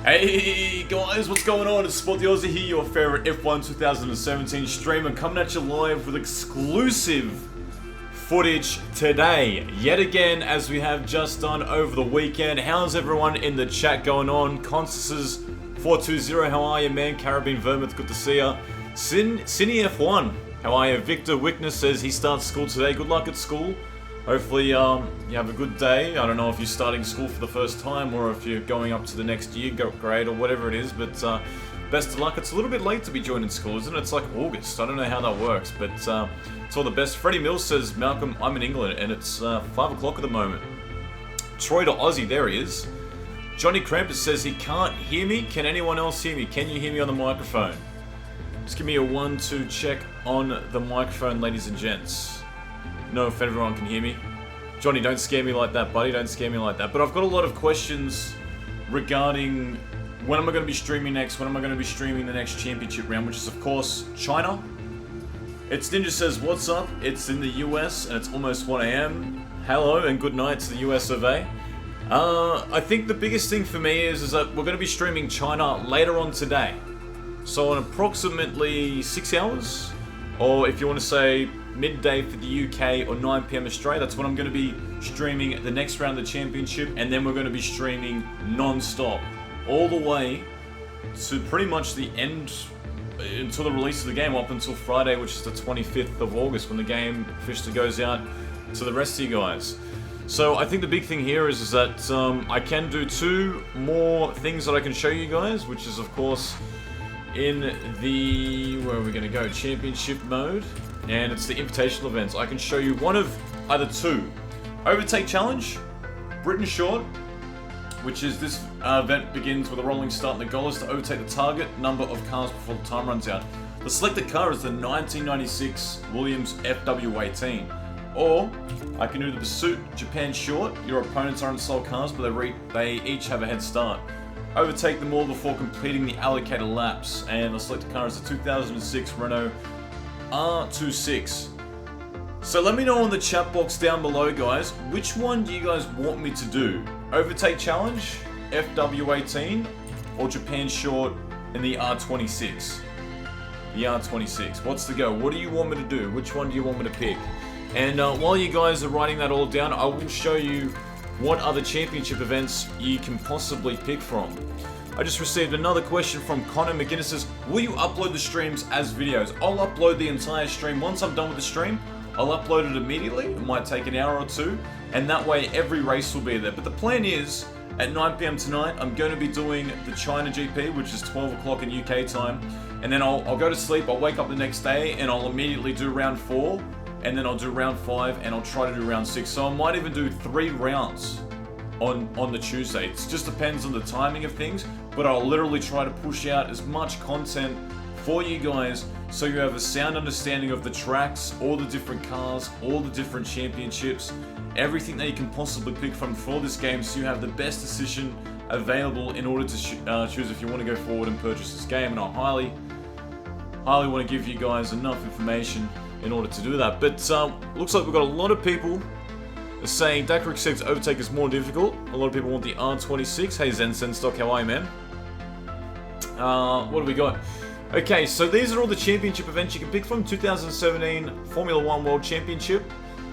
Hey guys, what's going on? It's SpotTheOzzie here, your favorite F1 2017 streamer, coming at you live with exclusive footage today. Yet again, as we have just done over the weekend. How's everyone in the chat going on? Constance's 420, how are you, man? Caribbean Vermouth, good to see ya. Cine F1, how are you? Victor Wickness says he starts school today. Good luck at school. Hopefully you have a good day. I don't know if you're starting school for the first time or if you're going up to the next year grade or whatever it is, but best of luck. It's a little bit late to be joining school, isn't it? It's like August. I don't know how that works, but it's all the best. Freddie Mills says, Malcolm, I'm in England and it's 5 o'clock at the moment. Troy to Aussie, there he is. Johnny Krampus says he can't hear me. Can anyone else hear me? Can you hear me on the microphone? Just give me a 1-2 check on the microphone, ladies and gents. Know if everyone can hear me. Johnny, don't scare me like that, buddy. Don't scare me like that. But I've got a lot of questions regarding when am I going to be streaming next? When am I going to be streaming the next championship round? Which is, of course, China. It's Ninja says, what's up? It's in the US and it's almost 1 AM. Hello and good night to the US of A. I think the biggest thing for me is that we're going to be streaming China later on today. So in approximately 6 hours, or if you want to say midday for the UK or 9 PM Australia, that's when I'm going to be streaming the next round of the championship, and then we're going to be streaming non-stop all the way to pretty much the end until the release of the game, up until Friday, which is the 25th of August, when the game officially goes out to the rest of you guys. So I think the big thing here is that I can do 2 more things that I can show you guys, which is of course in the, where are we going to go, championship mode, and it's the invitational events. I can show you one of either 2. Overtake challenge, Britain short, which is this event begins with a rolling start, and the goal is to overtake the target number of cars before the time runs out. The selected car is the 1996 Williams FW18. Or I can do the pursuit, Japan short. Your opponents aren't slow cars, but they each have a head start. Overtake them all before completing the allocated laps, and the selected car is the 2006 Renault R26. So let me know in the chat box down below, guys, which one do you guys want me to do? Overtake challenge, FW18, or Japan short in the R26? The R26. What's the go? What do you want me to do? Which one do you want me to pick? And while you guys are writing that all down, I will show you what other championship events you can possibly pick from. I just received another question from Connor McGinnis says, will you upload the streams as videos? I'll upload the entire stream. Once I'm done with the stream, I'll upload it immediately. It might take an hour or 2, and that way every race will be there. But the plan is, at 9 PM tonight, I'm going to be doing the China GP, which is 12 o'clock in UK time, and then I'll go to sleep, I'll wake up the next day, and I'll immediately do round 4, and then I'll do round 5, and I'll try to do round 6. So I might even do 3 rounds on the Tuesday. It just depends on the timing of things, but I'll literally try to push out as much content for you guys so you have a sound understanding of the tracks, all the different cars, all the different championships, everything that you can possibly pick from for this game, so you have the best decision available in order to choose if you want to go forward and purchase this game. And I highly want to give you guys enough information in order to do that. But looks like we've got a lot of people saying Dakar 6 Overtake is more difficult. A lot of people want the R26. Hey Zen Senstock, how are you, man? What do we got? Okay, so these are all the championship events you can pick from. 2017 Formula 1 World Championship.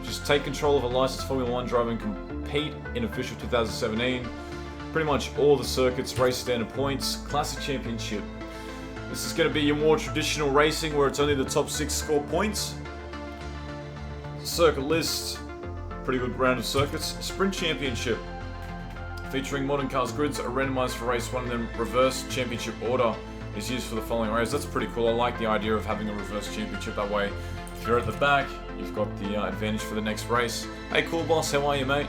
Just take control of a licensed Formula 1 driver and compete in official 2017. Pretty much all the circuits, race standard points. Classic Championship. This is going to be your more traditional racing where it's only the top 6 score points. Circuit list. Pretty good round of circuits. Sprint Championship, featuring modern cars grids are randomized for race 1, and then reverse championship order is used for the following race. That's pretty cool. I like the idea of having a reverse championship. That way, if you're at the back, you've got the advantage for the next race. Hey, cool boss, how are you, mate?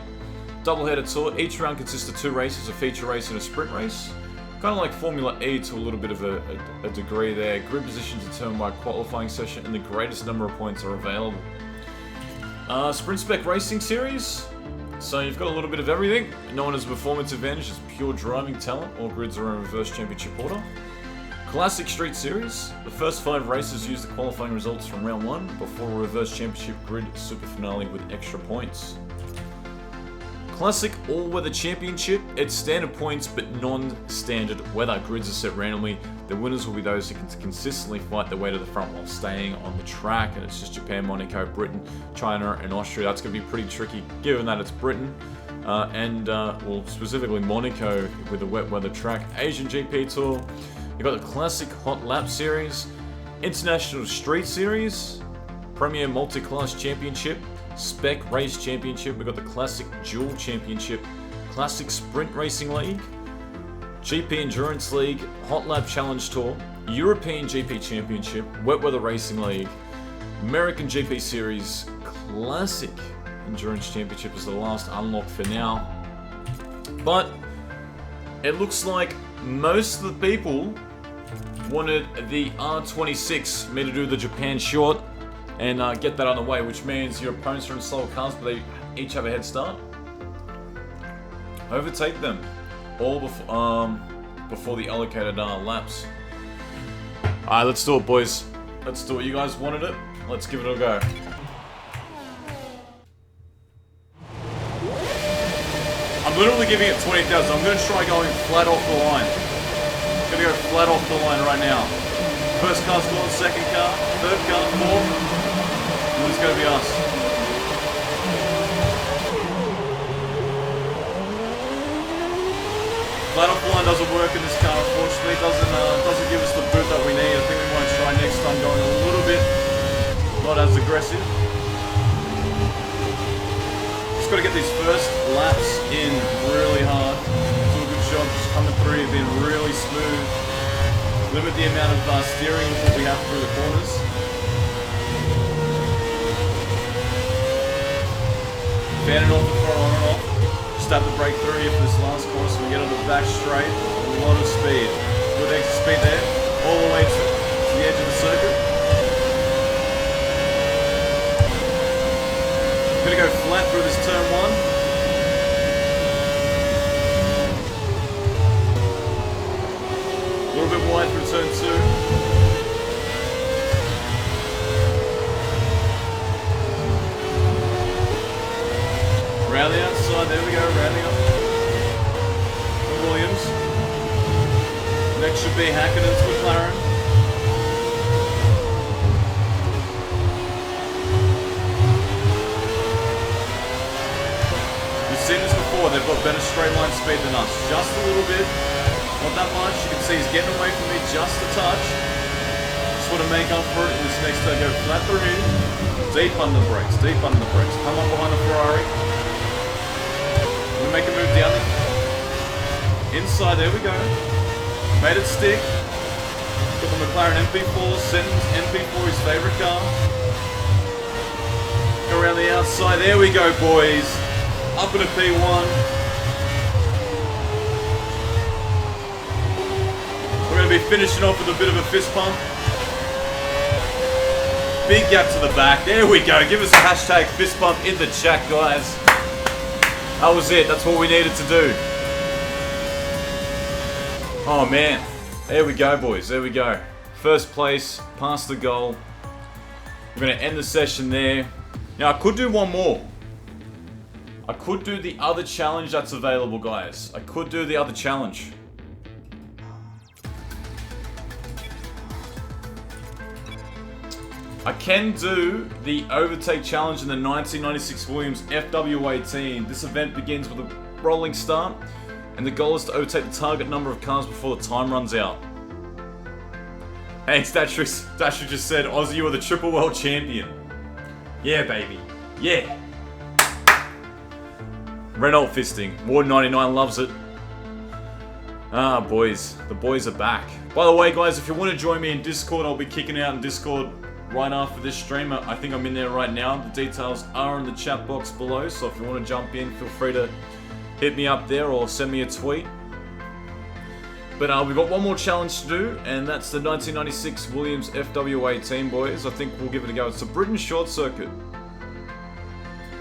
Double-headed tour. Each round consists of 2 races, a feature race and a sprint race. Kind of like Formula E to a little bit of a degree there. Grid positions determined by qualifying session, and the greatest number of points are available. Sprint Spec Racing Series. So you've got a little bit of everything. Known as performance advantage, is pure driving talent. All grids are in reverse championship order. Classic Street Series. The first 5 races use the qualifying results from round 1 before a reverse championship grid super finale with extra points. Classic All-Weather Championship. It's standard points, but non-standard weather. Grids are set randomly. The winners will be those who can consistently fight their way to the front while staying on the track. And it's just Japan, Monaco, Britain, China, and Austria. That's going to be pretty tricky, given that it's Britain. Well, specifically Monaco with the wet weather track. Asian GP Tour. You've got the Classic Hot Lap Series. International Street Series. Premier Multi-Class Championship. Spec Race Championship. We've got the Classic Dual Championship, Classic Sprint Racing League, GP Endurance League, Hot Lap Challenge Tour, European GP Championship, Wet Weather Racing League, American GP Series, Classic Endurance Championship is the last unlock for now. But it looks like most of the people wanted the R26, me to do the Japan short and get that on the way, which means your opponents are in slower cars, but they each have a head start. Overtake them all before the allocated laps. Alright, let's do it, boys. Let's do it. You guys wanted it? Let's give it a go. I'm literally giving it 20,000. I'm going to try going flat off the line. I'm going to go flat off the line right now. First car's gone, second car, third car, fourth. It's going to be us. Flat off the line doesn't work in this car, unfortunately. It doesn't give us the boot that we need. I think we might try next time going a little bit not as aggressive. Just got to get these first laps in really hard. Do a good job just coming through, being really smooth. Limit the amount of steering that we have through the corners. Fanning off the throttle on and off. Just have to brake through here for this last course so we get on the back straight. A lot of speed. Good extra speed there. All the way to the edge of the circuit. I'm going to go flat through this turn one. A little bit wide through turn two. Around the outside, there we go, rounding up Williams. Next should be Hackenden's McLaren. We've seen this before, they've got better straight line speed than us. Just a little bit, not that much. You can see he's getting away from me just a touch. Just want to make up for it in this next turn. Go flat through here. Deep under the brakes, deep under the brakes. Come up behind the Ferrari. Make a move down the inside, there we go. Made it stick. Got the McLaren MP4, Senton's MP4, his favourite car. Go around the outside, there we go, boys. Up into P1. We're going to be finishing off with a bit of a fist pump. Big gap to the back, there we go. Give us a hashtag fist pump in the chat, guys. That was it. That's what we needed to do. Oh, man. There we go, boys. There we go. First place. Past the goal. We're going to end the session there. Now, I could do one more. I could do the other challenge that's available, guys. I could do the other challenge. I can do the Overtake Challenge in the 1996 Williams FW18. This event begins with a rolling start, and the goal is to overtake the target number of cars before the time runs out. Hey, Statue just said, Aussie, you are the triple world champion. Yeah, baby. Yeah. Renault fisting. Ward99 loves it. Ah, boys. The boys are back. By the way, guys, if you want to join me in Discord, I'll be kicking out in Discord right after this stream. I think I'm in there right now. The details are in the chat box below, so if you want to jump in, feel free to hit me up there or send me a tweet. But we've got one more challenge to do, and that's the 1996 Williams FW18, boys. I think we'll give it a go. It's a Britain short circuit.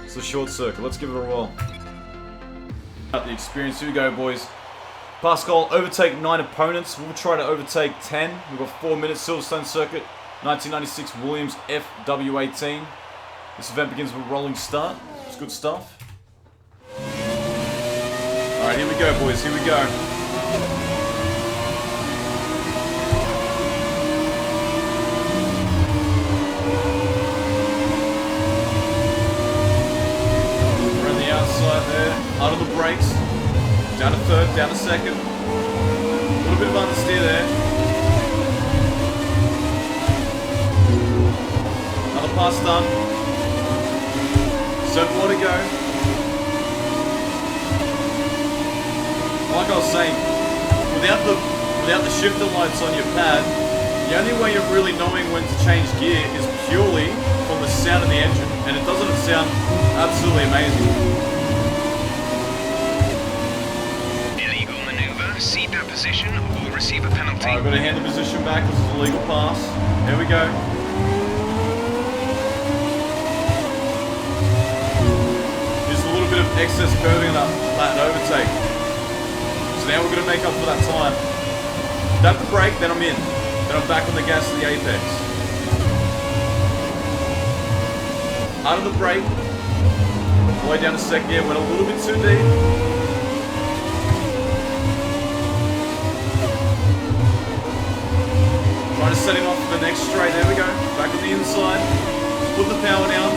It's a short circuit. Let's give it a roll. The experience. Here we go, boys. Pascal, overtake 9 opponents. We'll try to overtake 10. We've got 4 minutes. Silverstone circuit. 1996 Williams FW18. This event begins with a rolling start. It's good stuff. Alright, here we go, boys. Here we go. Around the outside there. Out of the brakes. Down to third, down to second. A little bit of understeer there. Another pass done. So more to go. Like I was saying, without the shifter lights on your pad, the only way you're really knowing when to change gear is purely from the sound of the engine, and it doesn't sound absolutely amazing. Illegal maneuver, cede that position or receive a penalty. Alright, I've got to hand the position back, this is a legal pass. Here we go. Just a little bit of excess curving on that overtake. Now we're going to make up for that time. Dab the brake, then I'm in. Then I'm back on the gas of the apex. Out of the brake. All the way down to second gear. Went a little bit too deep. Trying to set him off for the next straight. There we go. Back on the inside. Put the power down.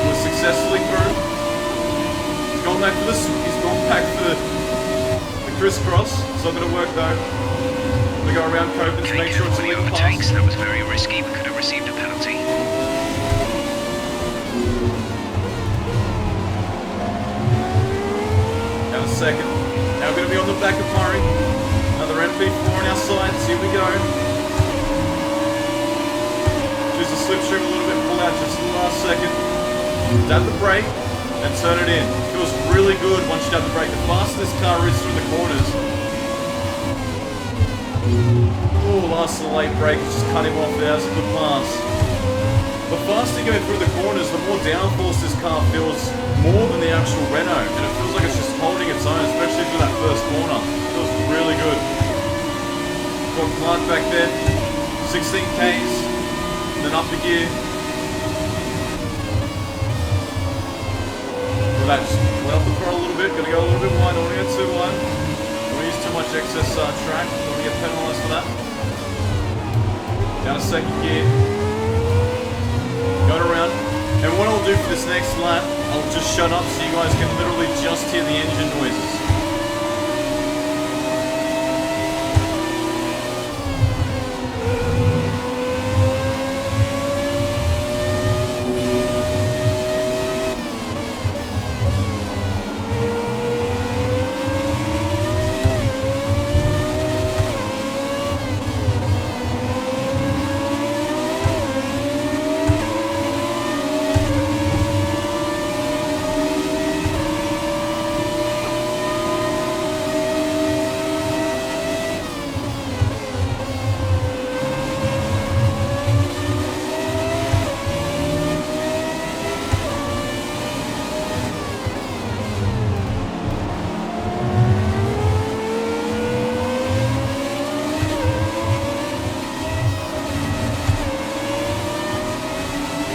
We're successfully through. Going back for this, he's gone back for the crisscross, so I'm going to work though. I'm going to go around Copens, make sure it's a legal pass. That was very risky, we could have received a penalty. Down a second. Now we're going to be on the back of Murray. Another MP4 on our sides, here we go. Choose the slipstream a little bit, pull out just the last second. Dab the brake. And turn it in. Feels really good once you dab the brake. The faster this car is through the corners. Oh, last late brake, just cut him off there. That's a good pass. The faster you go through the corners, the more downforce this car feels more than the actual Renault. And it feels like it's just holding its own, especially through that first corner. It feels really good. Got Clark back there. 16 Ks. And then up the gear. That just went off the throttle a little bit, gonna go a little bit wide, don't want to get too wide. Don't want to use too much excess track, don't want to get penalised for that. Down to second gear. Going around. And what I'll do for this next lap, I'll just shut up so you guys can literally just hear the engine noises.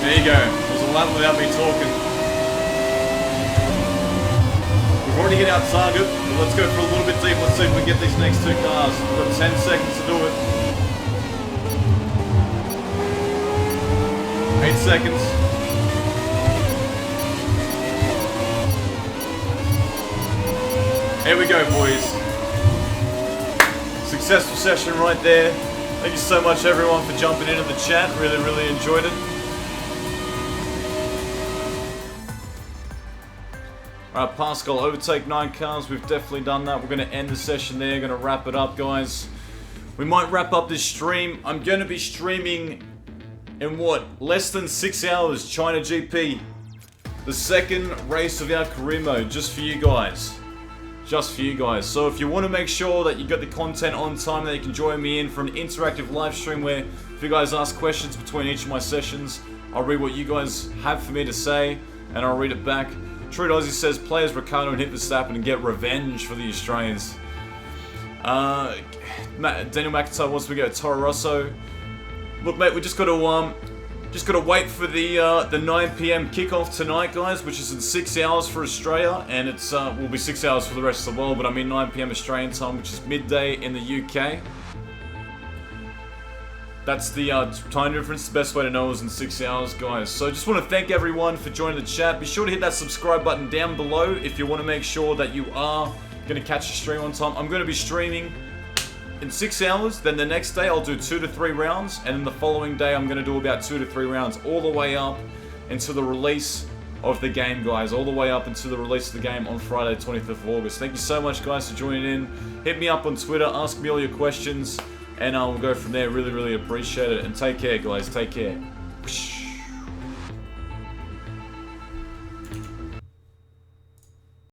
There you go. It was a lap without me talking. We've already hit our target, but let's go for a little bit deep. Let's see if we can get these next two cars. We've got 10 seconds to do it. 8 seconds. Here we go, boys. Successful session right there. Thank you so much, everyone, for jumping into the chat. Really, really enjoyed it. Alright, Pascal, overtake 9 cars. We've definitely done that. We're going to end the session there. Going to wrap it up, guys. We might wrap up this stream. I'm going to be streaming in what? Less than 6 hours. China GP. The second race of our career mode. Just for you guys. Just for you guys. So if you want to make sure that you got the content on time, that you can join me in for an interactive live stream where if you guys ask questions between each of my sessions, I'll read what you guys have for me to say and I'll read it back. SpotTheOzzie says, play as Ricciardo and hit Verstappen and get revenge for the Australians. Daniel McIntyre wants me to go Toro Rosso. Look, mate, we just got to Just gotta wait for the 9 p.m. kickoff tonight, guys, which is in 6 hours for Australia, and it's will be 6 hours for the rest of the world. But I mean 9 p.m. Australian time, which is midday in the UK. That's the time difference. The best way to know is in 6 hours, guys. So just want to thank everyone for joining the chat. Be sure to hit that subscribe button down below if you want to make sure that you are going to catch the stream on time. I'm going to be streaming in 6 hours. Then the next day I'll do 2 to 3 rounds. And then the following day I'm going to do about 2 to 3 rounds all the way up into the release of the game, guys. All the way up into the release of the game on Friday, 25th of August. Thank you so much, guys, for joining in. Hit me up on Twitter. Ask me all your questions. And I will go from there. Really, really appreciate it. And take care, guys. Take care.